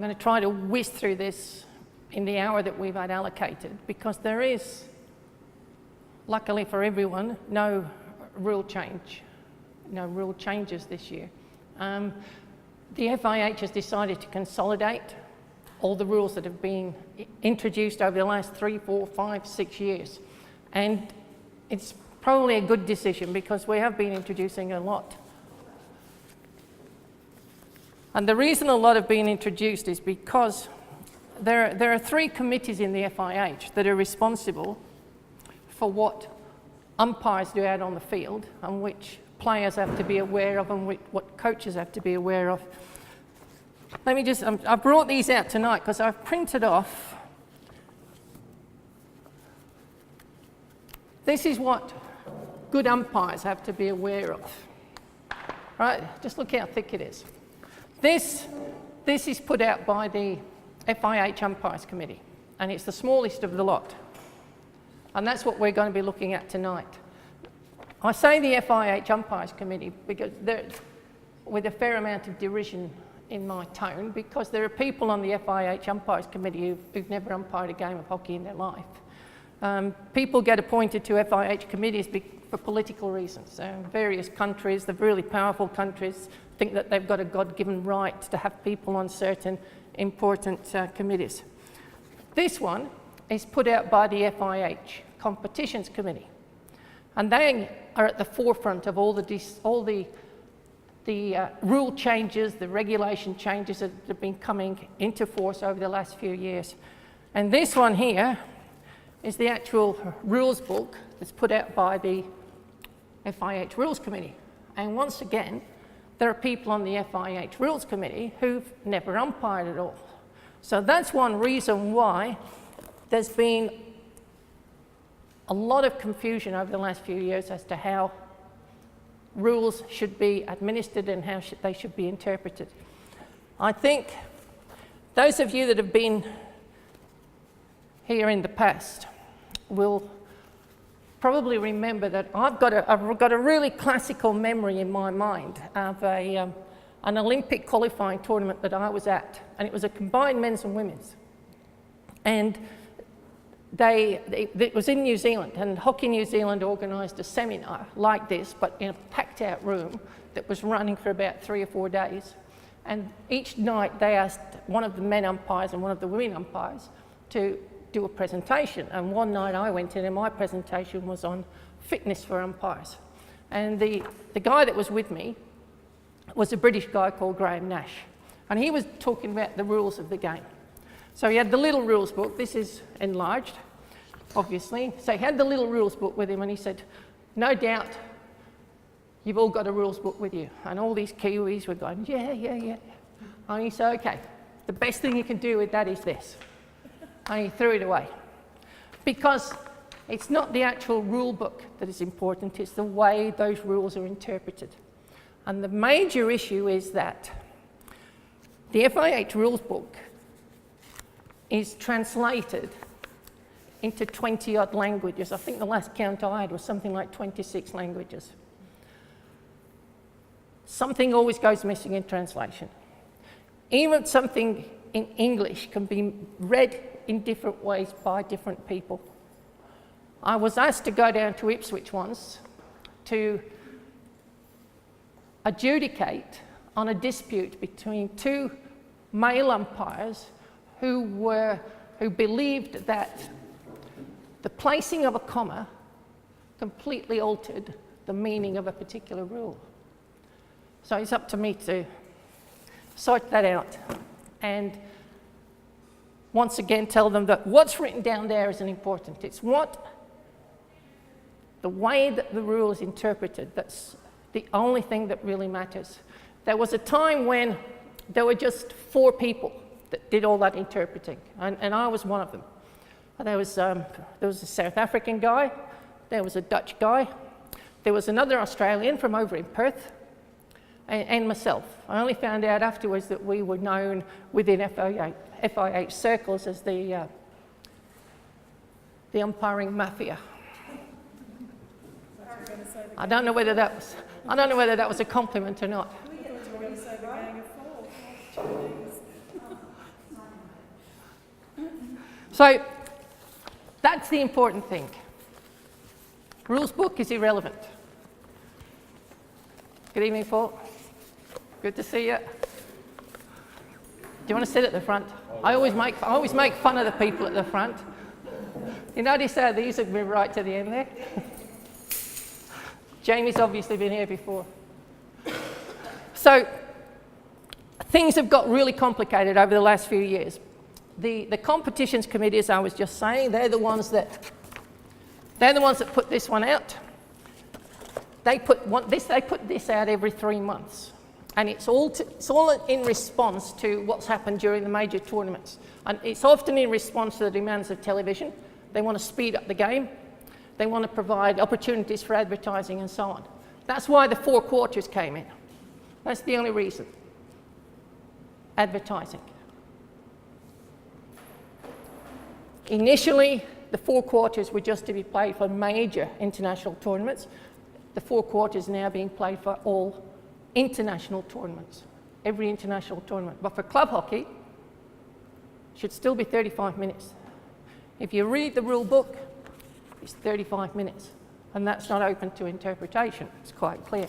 going to try to whiz through this in the hour that we've had allocated, because there is, luckily for everyone, no rule changes this year. The FIH has decided to consolidate all the rules that have been introduced over the last 3, 4, 5, 6 years. And it's probably a good decision because we have been introducing a lot. And the reason a lot have been introduced is because there are 3 committees in the FIH that are responsible for what umpires do out on the field and which players have to be aware of and what coaches have to be aware of. Let me just, I brought these out tonight because I've printed off. This is what good umpires have to be aware of. Right, just look how thick it is. This is put out by the FIH Umpires Committee, and it's the smallest of the lot. And that's what we're going to be looking at tonight. I say the FIH Umpires Committee because with a fair amount of derision in my tone, because there are people on the FIH Umpires Committee who've never umpired a game of hockey in their life. People get appointed to FIH committees for political reasons. Various countries, the really powerful countries, think that they've got a God-given right to have people on certain important committees. This one is put out by the FIH Competitions Committee, and they are at the forefront of all the rule changes, the regulation changes that have been coming into force over the last few years. And this one here is the actual rules book that's put out by the FIH Rules Committee. And once again, there are people on the FIH Rules Committee who've never umpired at all. So that's one reason why there's been a lot of confusion over the last few years as to how rules should be administered and how they should be interpreted. I think those of you that have been here in the past will probably remember that I've got a really classical memory in my mind of an Olympic qualifying tournament that I was at, and it was a combined men's and women's. And it was in New Zealand, and Hockey New Zealand organised a seminar like this, but in a packed-out room that was running for about 3 or 4 days. And each night they asked one of the men umpires and one of the women umpires to do a presentation. And one night I went in and my presentation was on fitness for umpires. And the guy that was with me was a British guy called Graham Nash. And he was talking about the rules of the game. So he had the little rules book. This is enlarged, obviously. So he had the little rules book with him and he said, no doubt you've all got a rules book with you. And all these Kiwis were going, yeah. And he said, okay, the best thing you can do with that is this. And he threw it away. Because it's not the actual rule book that is important, it's the way those rules are interpreted. And the major issue is that the FIH rules book is translated into 20-odd languages. I think the last count I had was something like 26 languages. Something always goes missing in translation. Even something in English can be read in different ways by different people. I was asked to go down to Ipswich once to adjudicate on a dispute between 2 male umpires who believed that the placing of a comma completely altered the meaning of a particular rule. So it's up to me to sort that out and once again tell them that what's written down there isn't important. It's the way that the rule is interpreted that's the only thing that really matters. There was a time when there were just 4 people that did all that interpreting, and I was one of them. There was a South African guy, there was a Dutch guy, there was another Australian from over in Perth, and myself. I only found out afterwards that we were known within FIH circles as the umpiring mafia. I don't know whether that was a compliment or not. So that's the important thing. Rules book is irrelevant. Good evening, Paul. Good to see you. Do you want to sit at the front? I always make fun of the people at the front. You notice how these have been right to the end there? Jamie's obviously been here before. So things have got really complicated over the last few years. The competitions committee, as I was just saying, they're the ones that put this one out. They put this out every 3 months, and it's all in response to what's happened during the major tournaments, and it's often in response to the demands of television. They want to speed up the game. They want to provide opportunities for advertising and so on. That's why the 4 quarters came in. That's the only reason. Advertising. Initially, the 4 quarters were just to be played for major international tournaments. The 4 quarters now being played for all international tournaments, every international tournament. But for club hockey, it should still be 35 minutes. If you read the rule book, it's 35 minutes, and that's not open to interpretation. It's quite clear.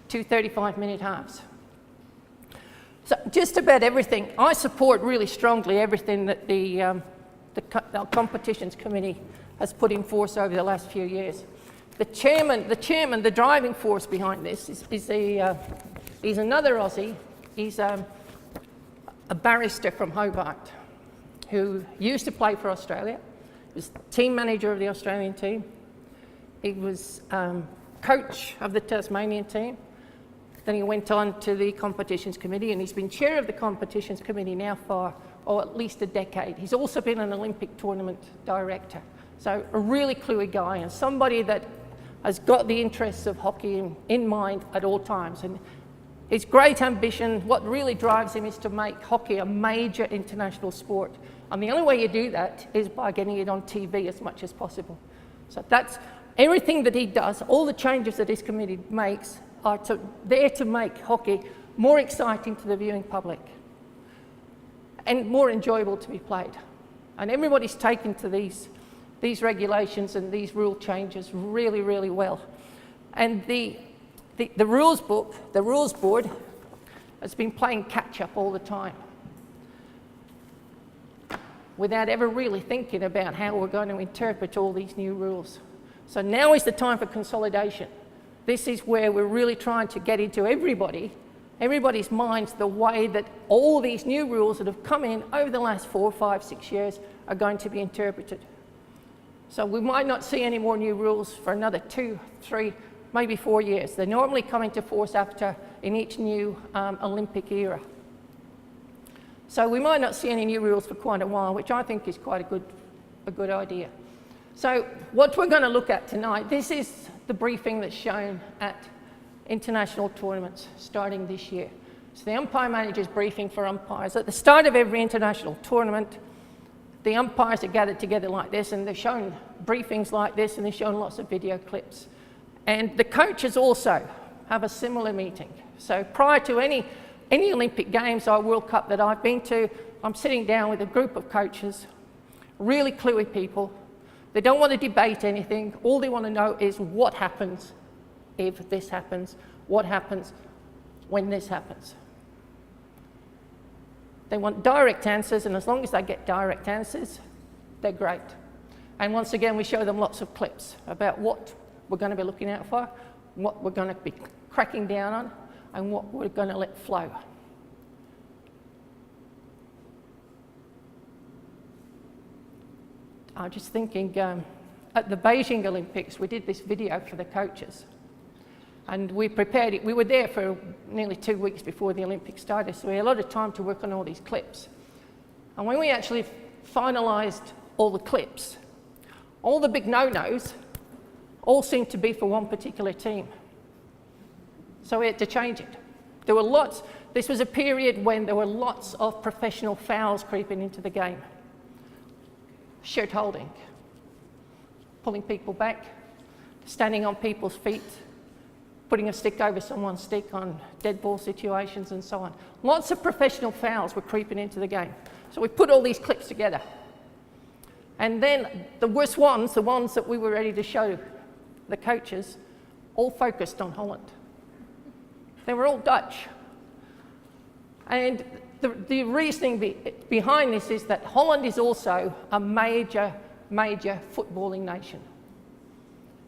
2 35-minute halves. So just about everything, I support really strongly everything that the competitions committee has put in force over the last few years. The chairman, the driving force behind this he's another Aussie. He's a barrister from Hobart who used to play for Australia. He was team manager of the Australian team. He was coach of the Tasmanian team. Then he went on to the competitions committee, and he's been chair of the competitions committee now for at least a decade. He's also been an Olympic tournament director. So a really cluey guy, and somebody that has got the interests of hockey in mind at all times. And his great ambition, what really drives him, is to make hockey a major international sport. And the only way you do that is by getting it on TV as much as possible. So that's everything that he does, all the changes that his committee makes are there to make hockey more exciting to the viewing public and more enjoyable to be played. And everybody's taken to these regulations and these rule changes really, really well. And the rules book, the rules board, has been playing catch up all the time without ever really thinking about how we're going to interpret all these new rules. So now is the time for consolidation. This is where we're really trying to get into everybody's minds the way that all these new rules that have come in over the last 4, 5, 6 years are going to be interpreted. So we might not see any more new rules for another 2, 3, maybe 4 years. They normally come into force in each new Olympic era. So we might not see any new rules for quite a while, which I think is quite a good idea. So what we're going to look at tonight, this is the briefing that's shown at international tournaments starting this year. So the umpire manager's briefing for umpires. At the start of every international tournament, the umpires are gathered together like this, and they're shown briefings like this, and they're shown lots of video clips. And the coaches also have a similar meeting. So prior to any Olympic Games or World Cup that I've been to, I'm sitting down with a group of coaches, really cluey people. They don't want to debate anything. All they want to know is what happens if this happens, what happens when this happens. They want direct answers, and as long as they get direct answers, they're great. And once again, we show them lots of clips about what we're going to be looking out for, what we're going to be cracking down on, and what we're going to let flow. I'm just thinking, at the Beijing Olympics, we did this video for the coaches. And we prepared it. We were there for nearly 2 weeks before the Olympics started, so we had a lot of time to work on all these clips. And when we actually finalised all the clips, all the big no-nos all seemed to be for one particular team. So we had to change it. There were lots. This was a period when there were lots of professional fouls creeping into the game. Shirt holding, pulling people back, standing on people's feet, putting a stick over someone's stick on dead ball situations and so on. Lots of professional fouls were creeping into the game. So we put all these clips together. And then the worst ones, the ones that we were ready to show the coaches, all focused on Holland. They were all Dutch. And the reasoning behind this is that Holland is also a major footballing nation.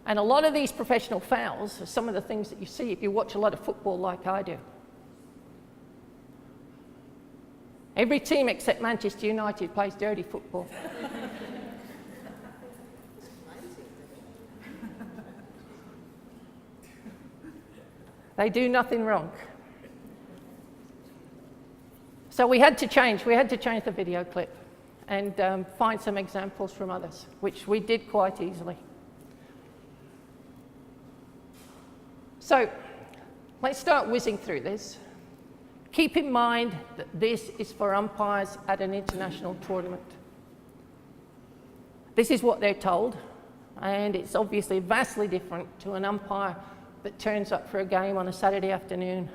And a lot of these professional fouls are some of the things that you see if you watch a lot of football like I do. Every team except Manchester United plays dirty football. They do nothing wrong. So we had to change the video clip and find some examples from others, which we did quite easily. So let's start whizzing through this. Keep in mind that this is for umpires at an international tournament. This is what they're told, and it's obviously vastly different to an umpire that turns up for a game on a Saturday afternoon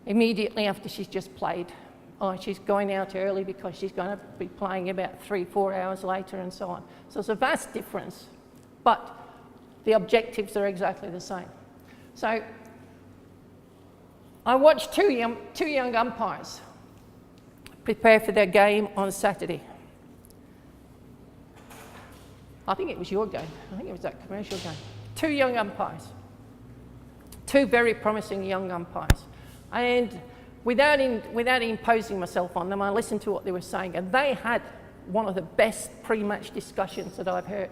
immediately after she's just played, or she's going out early because she's going to be playing about 3-4 hours later and so on. So it's a vast difference, but the objectives are exactly the same. So I watched two young umpires prepare for their game on Saturday. I think it was your game. I think it was that commercial game. Two young umpires. Two very promising young umpires. And without imposing myself on them, I listened to what they were saying, and they had one of the best pre-match discussions that I've heard.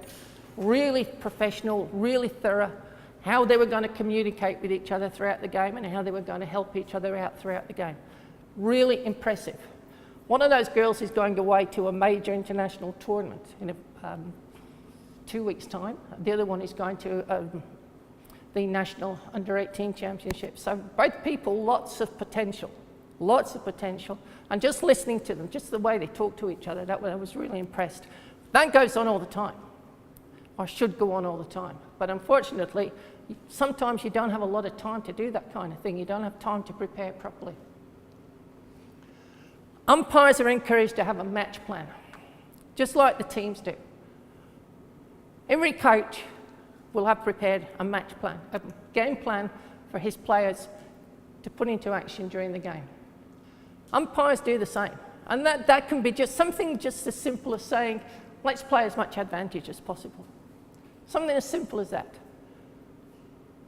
Really professional, really thorough, how they were going to communicate with each other throughout the game and how they were going to help each other out throughout the game. Really impressive. One of those girls is going away to a major international tournament in 2 weeks' time. The other one is going to the National Under-18 Championship. So both people, lots of potential. And just listening to them, just the way they talk to each other, I was really impressed. That goes on all the time, or should go on all the time. But unfortunately, sometimes you don't have a lot of time to do that kind of thing. You don't have time to prepare properly. Umpires are encouraged to have a match plan, just like the teams do. Every coach will have prepared a match plan, a game plan for his players to put into action during the game. Umpires do the same. And that can be just something just as simple as saying, let's play as much advantage as possible. Something as simple as that.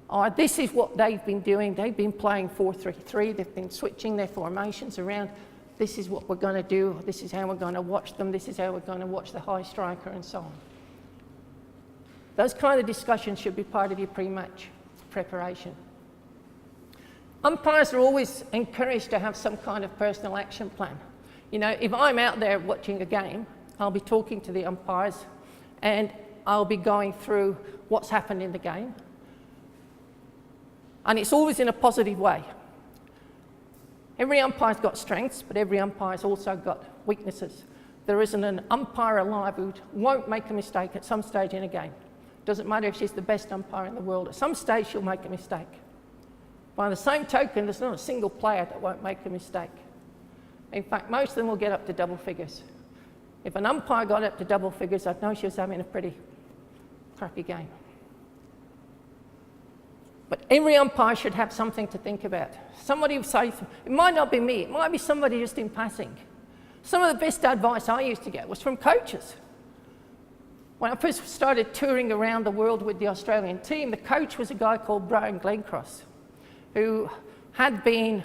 Or this is what they've been doing. They've been playing 4-3-3. They've been switching their formations around. This is what we're going to do. This is how we're going to watch them. This is how we're going to watch the high striker and so on. Those kind of discussions should be part of your pre-match preparation. Umpires are always encouraged to have some kind of personal action plan. You know, if I'm out there watching a game, I'll be talking to the umpires and I'll be going through what's happened in the game. And it's always in a positive way. Every umpire's got strengths, but every umpire's also got weaknesses. There isn't an umpire alive who won't make a mistake at some stage in a game. Doesn't matter if she's the best umpire in the world. At some stage, she'll make a mistake. By the same token, there's not a single player that won't make a mistake. In fact, most of them will get up to double figures. If an umpire got up to double figures, I'd know she was having a pretty crappy game. But every umpire should have something to think about. Somebody will say, it might not be me, it might be somebody just in passing. Some of the best advice I used to get was from coaches. When I first started touring around the world with the Australian team, the coach was a guy called Brian Glencross, who had been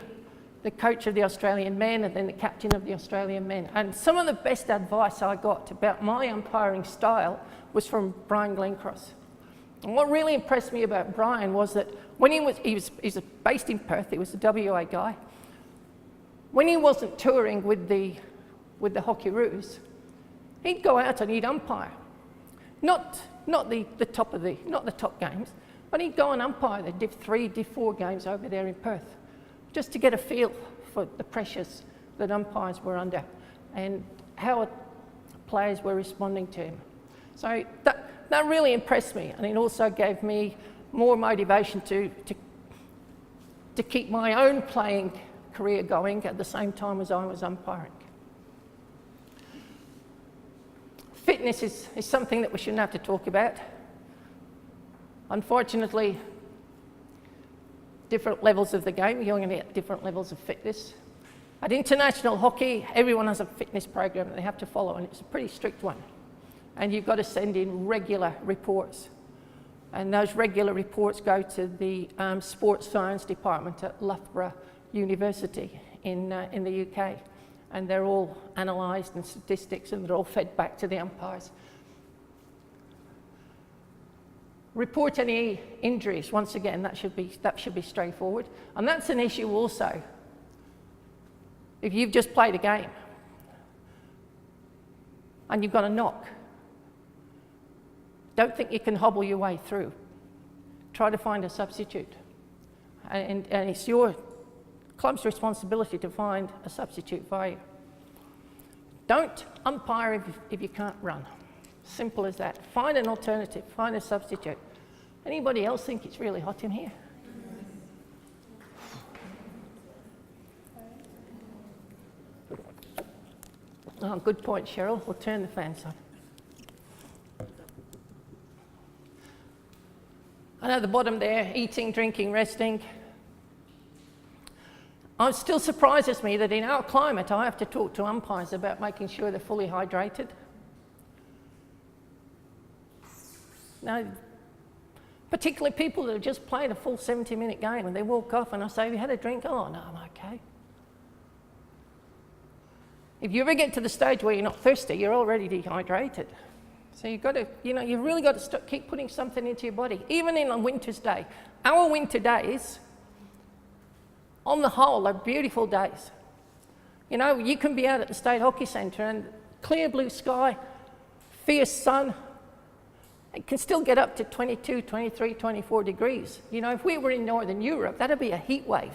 the coach of the Australian men and then the captain of the Australian men. And some of the best advice I got about my umpiring style was from Brian Glencross. And what really impressed me about Brian was that when he's based in Perth, he was a WA guy. When he wasn't touring with the Hockeyroos, he'd go out and he'd umpire. Not the top games, but he'd go and umpire the Div 3, Div 4 games over there in Perth, just to get a feel for the pressures that umpires were under and how players were responding to him. So that really impressed me, and it also gave me more motivation to keep my own playing career going at the same time as I was umpiring. fitness is something that we shouldn't have to talk about. Unfortunately, different levels of the game, you're going to get different levels of fitness. At international hockey, everyone has a fitness program that they have to follow, and it's a pretty strict one. And you've got to send in regular reports. And those regular reports go to the sports science department at Loughborough University in the UK. And they're all analysed and statistics, and they're all fed back to the umpires. Report any injuries. Once again, that should be straightforward. And that's an issue also. If you've just played a game and you've got a knock, don't think you can hobble your way through. Try to find a substitute. And it's your club's responsibility to find a substitute for you. Don't umpire if you can't run. Simple as that. Find an alternative, find a substitute. Anybody else think it's really hot in here? Oh, good point, Cheryl. We'll turn the fans on. And at the bottom there, eating, drinking, resting. It still surprises me that in our climate, I have to talk to umpires about making sure they're fully hydrated. Now, particularly people that have just played a full 70-minute game and they walk off and I say, have you had a drink? Oh, no, I'm okay. If you ever get to the stage where you're not thirsty, you're already dehydrated. So you've got to, you've really got to keep putting something into your body, even in a winter's day. Our winter days, on the whole, are beautiful days. You can be out at the State Hockey Centre and clear blue sky, fierce sun. It can still get up to 22, 23, 24 degrees. If we were in Northern Europe, that'd be a heat wave.